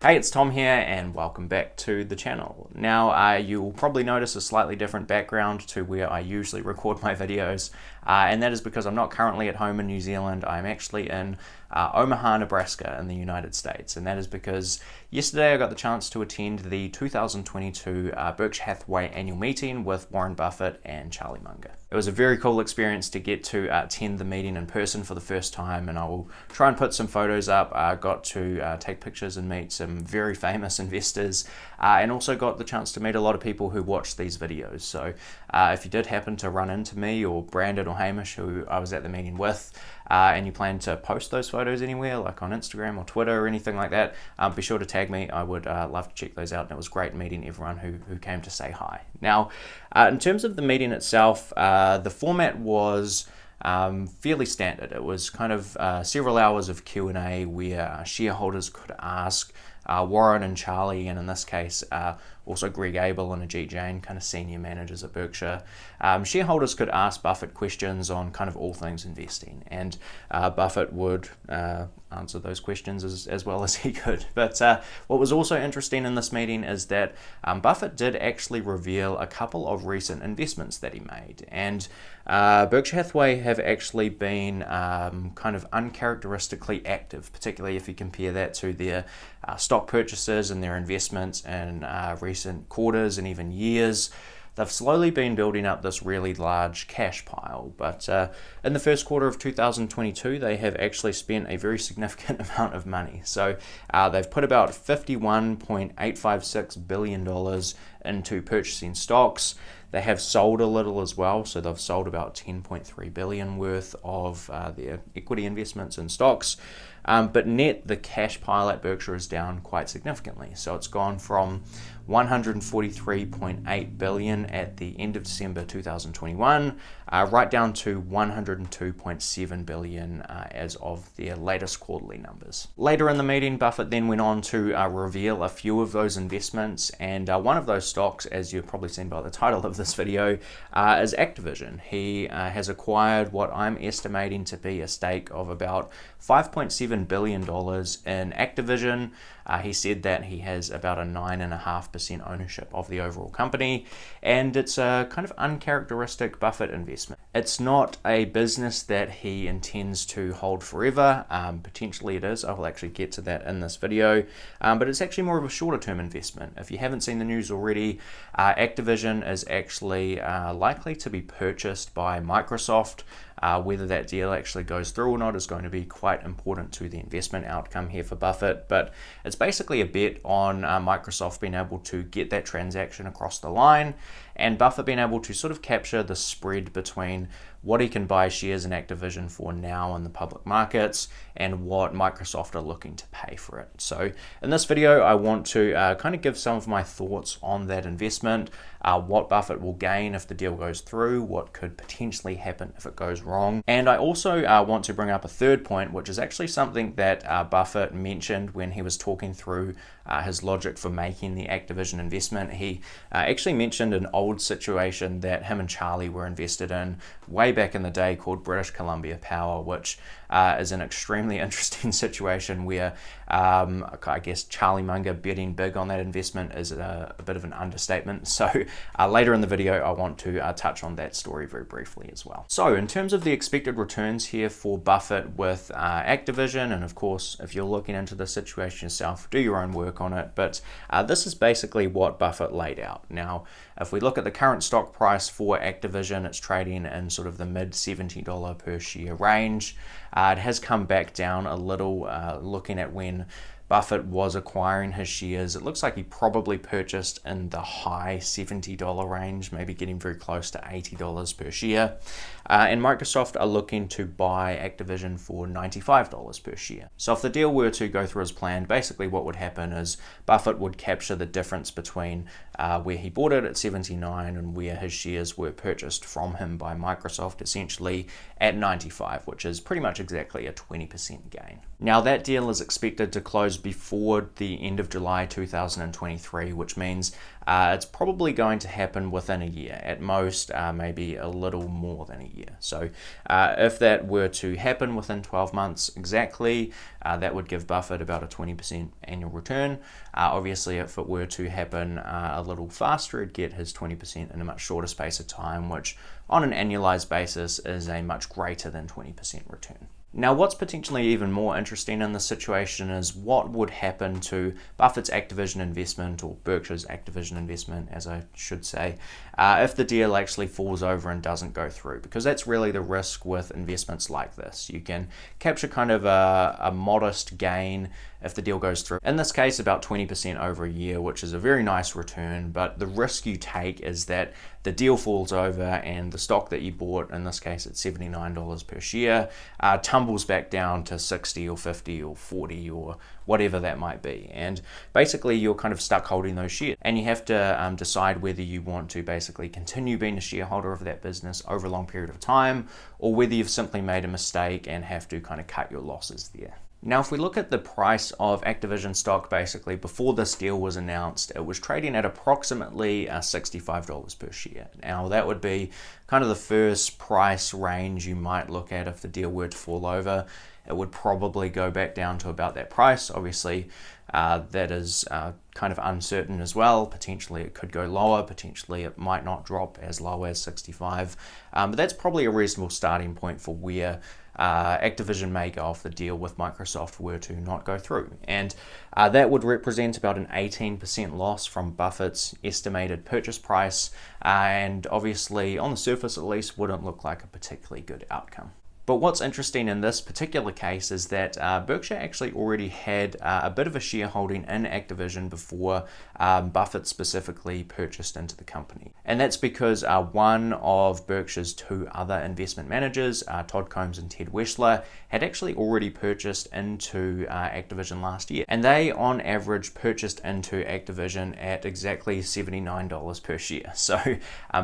Hey, it's Tom here and welcome back to the channel. Now, you'll probably notice a slightly different background to where I usually record my videos, and that is because I'm not currently at home in New Zealand. I'm actually in Omaha, Nebraska in the United States, and that is because yesterday I got the chance to attend the 2022 Berkshire Hathaway annual meeting with Warren Buffett and Charlie Munger. It was a very cool experience to get to attend the meeting in person for the first time, and I will try and put some photos up. I got to take pictures and meet some very famous investors, and also got the chance to meet a lot of people who watch these videos. So if you did happen to run into me or Brandon or Hamish, who I was at the meeting with, and you plan to post those photos anywhere, like on Instagram or Twitter or anything like that, be sure to tag me. I would love to check those out, and it was great meeting everyone who came to say hi. Now, in terms of the meeting itself, the format was fairly standard. It was kind of several hours of Q&A where shareholders could ask Warren and Charlie, and in this case also Greg Abel and Ajit Jain, kind of senior managers at Berkshire. Shareholders could ask Buffett questions on kind of all things investing, and Buffett would answer those questions as well as he could. But what was also interesting in this meeting is that Buffett did actually reveal a couple of recent investments that he made, and Berkshire Hathaway have actually been kind of uncharacteristically active, particularly if you compare that to their stock purchases and their investments in recent quarters and even years. They've slowly been building up this really large cash pile, but in the first quarter of 2022, they have actually spent a very significant amount of money. So they've put about $51.856 billion into purchasing stocks. They have sold a little as well, so they've sold about $10.3 billion worth of their equity investments in stocks. But net, the cash pile at Berkshire is down quite significantly. So it's gone from $143.8 billion at the end of December 2021, right down to $102.7 billion as of their latest quarterly numbers. Later in the meeting, Buffett then went on to reveal a few of those investments, and one of those stocks, as you've probably seen by the title of this video, is Activision. He has acquired what I'm estimating to be a stake of about $5.7 billion in Activision. He said that he has about a 9.5% ownership of the overall company, and it's a kind of uncharacteristic Buffett investment. It's not a business that he intends to hold forever. Potentially it is. I will actually get to that in this video, but it's actually more of a shorter term investment. If you haven't seen the news already, Activision is actually likely to be purchased by Microsoft. Whether that deal actually goes through or not is going to be quite important to the investment outcome here for Buffett, but it's basically a bet on Microsoft being able to get that transaction across the line, and Buffett being able to sort of capture the spread between what he can buy shares in Activision for now in the public markets and what Microsoft are looking to pay for it. So in this video, I want to kind of give some of my thoughts on that investment, what Buffett will gain if the deal goes through, what could potentially happen if it goes wrong. And I also want to bring up a third point, which is actually something that Buffett mentioned when he was talking through his logic for making the Activision investment. He actually mentioned an old situation that him and Charlie were invested in way back in the day called British Columbia Power, which is an extremely interesting situation where I guess Charlie Munger betting big on that investment is a bit of an understatement. So later in the video, I want to touch on that story very briefly as well. So in terms of the expected returns here for Buffett with Activision, and of course, if you're looking into the situation yourself, do your own work on it, but this is basically what Buffett laid out. Now, if we look at the current stock price for Activision, it's trading in sort of the mid $70 per share range. It has come back down a little, looking at when Buffett was acquiring his shares. It looks like he probably purchased in the high $70 range, maybe getting very close to $80 per share. And Microsoft are looking to buy Activision for $95 per share. So if the deal were to go through as planned, basically what would happen is Buffett would capture the difference between where he bought it at 79 and where his shares were purchased from him by Microsoft, essentially at 95, which is pretty much exactly a 20% gain. Now that deal is expected to close before the end of July 2023, which means it's probably going to happen within a year, at most maybe a little more than a year. So if that were to happen within 12 months exactly, that would give Buffett about a 20% annual return. Obviously, if it were to happen a little faster, he'd get his 20% in a much shorter space of time, which on an annualized basis is a much greater than 20% return. Now, what's potentially even more interesting in this situation is what would happen to Buffett's Activision investment, or Berkshire's Activision investment, as I should say, if the deal actually falls over and doesn't go through, because that's really the risk with investments like this. You can capture kind of a modest gain if the deal goes through. In this case, about 20% over a year, which is a very nice return, but the risk you take is that the deal falls over and the stock that you bought, in this case at $79 per share, tumbles back down to 60 or 50 or 40 or whatever that might be. And basically you're kind of stuck holding those shares, and you have to decide whether you want to basically continue being a shareholder of that business over a long period of time, or whether you've simply made a mistake and have to kind of cut your losses there. Now, if we look at the price of Activision stock, basically before this deal was announced, it was trading at approximately $65 per share. Now, that would be kind of the first price range you might look at if the deal were to fall over. It would probably go back down to about that price. Obviously, that is kind of uncertain as well. Potentially it could go lower, potentially it might not drop as low as 65. But that's probably a reasonable starting point for where Activision may go off the deal with Microsoft were to not go through. And that would represent about an 18% loss from Buffett's estimated purchase price, and obviously on the surface at least wouldn't look like a particularly good outcome. But what's interesting in this particular case is that Berkshire actually already had a bit of a shareholding in Activision before Buffett specifically purchased into the company. And that's because one of Berkshire's two other investment managers, Todd Combs and Ted Weschler, had actually already purchased into Activision last year. And they, on average, purchased into Activision at exactly $79 per share. So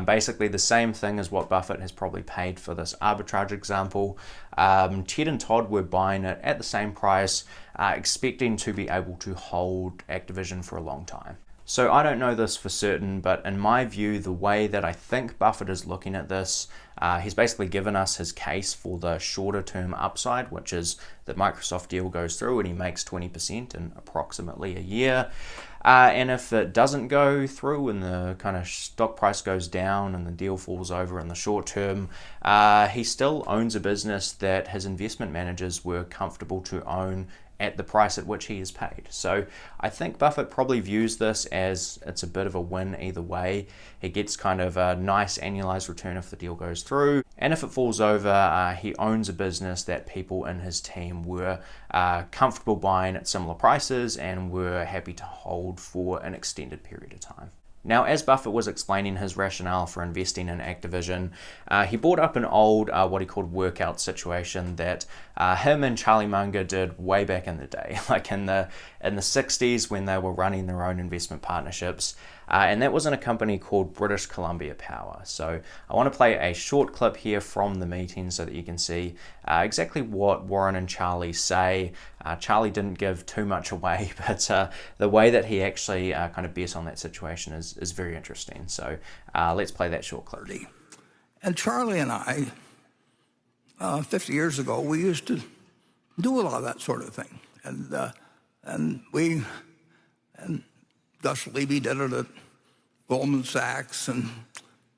basically the same thing as what Buffett has probably paid for this arbitrage example. Ted and Todd were buying it at the same price, expecting to be able to hold Activision for a long time. So I don't know this for certain, but in my view, the way that I think Buffett is looking at this, he's basically given us his case for the shorter term upside, which is the Microsoft deal goes through and he makes 20% in approximately a year. And if it doesn't go through and the kind of stock price goes down and the deal falls over in the short term, he still owns a business that his investment managers were comfortable to own at the price at which he is paid. So I think Buffett probably views this as it's a bit of a win either way. He gets kind of a nice annualized return if the deal goes through, and if it falls over, he owns a business that people in his team were comfortable buying at similar prices and were happy to hold for an extended period of time. Now, as Buffett was explaining his rationale for investing in Activision, he brought up an old, what he called workout situation that him and Charlie Munger did way back in the day, like in the 60s when they were running their own investment partnerships. And that was in a company called British Columbia Power. So I want to play a short clip here from the meeting so that you can see exactly what Warren and Charlie say. Charlie didn't give too much away, but the way that he actually kind of bet on that situation is very interesting. So let's play that short clip. And Charlie and I, 50 years ago, we used to do a lot of that sort of thing. And Gus Levy did it at Goldman Sachs, and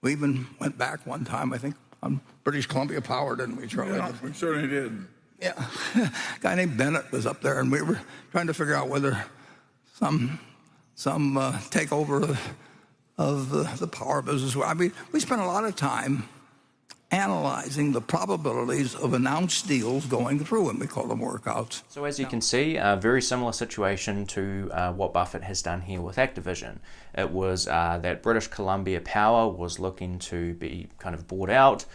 we even went back one time, I think, on British Columbia Power, didn't we, Charlie? Yeah, we certainly did. Yeah. A guy named Bennett was up there, and we were trying to figure out whether some takeover of the power business. I mean, we spent a lot of time analyzing the probabilities of announced deals going through, and we call them workouts. So as you can see, a very similar situation to what Buffett has done here with Activision. It was that British Columbia Power was looking to be kind of bought out.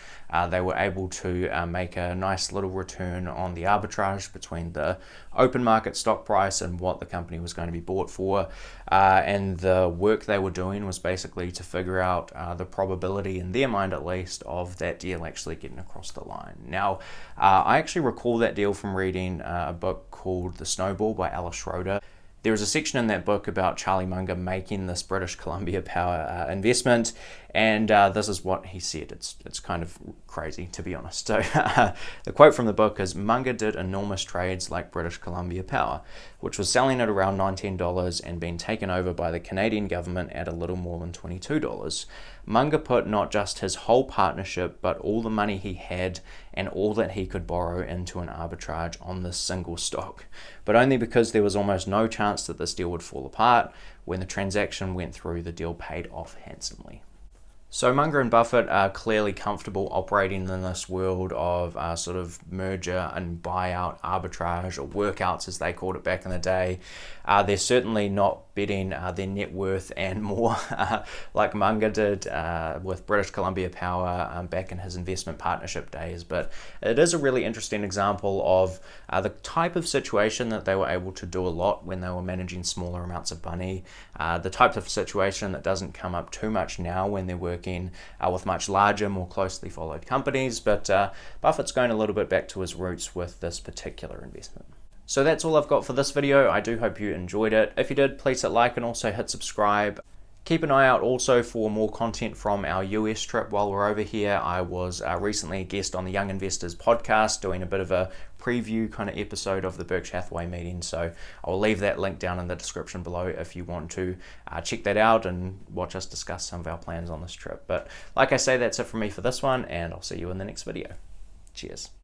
They were able to make a nice little return on the arbitrage between the open market stock price and what the company was going to be bought for. And the work they were doing was basically to figure out the probability, in their mind at least, of that deal actually getting across the line. Now, I actually recall that deal from reading a book called The Snowball by Alice Schroeder. There was a section in that book about Charlie Munger making this British Columbia Power investment, and this is what he said. It's kind of crazy, to be honest. So the quote from the book is, "Munger did enormous trades like British Columbia Power, which was selling at around $19 and being taken over by the Canadian government at a little more than $22. Munger put not just his whole partnership, but all the money he had and all that he could borrow into an arbitrage on this single stock, but only because there was almost no chance that this deal would fall apart. When the transaction went through, the deal paid off handsomely." So Munger and Buffett are clearly comfortable operating in this world of sort of merger and buyout arbitrage, or workouts as they called it back in the day. They're certainly not betting their net worth and more like Munger did with British Columbia Power back in his investment partnership days. But it is a really interesting example of the type of situation that they were able to do a lot when they were managing smaller amounts of money, the type of situation that doesn't come up too much now when they're working with much larger, more closely followed companies. But Buffett's going a little bit back to his roots with this particular investment. So that's all I've got for this video. I do hope you enjoyed it. If you did, please hit like and also hit subscribe. Keep an eye out also for more content from our US trip while we're over here. I was recently a guest on the Young Investors podcast doing a bit of a preview kind of episode of the Berkshire Hathaway meeting. So I'll leave that link down in the description below if you want to check that out and watch us discuss some of our plans on this trip. But like I say, that's it from me for this one, and I'll see you in the next video. Cheers.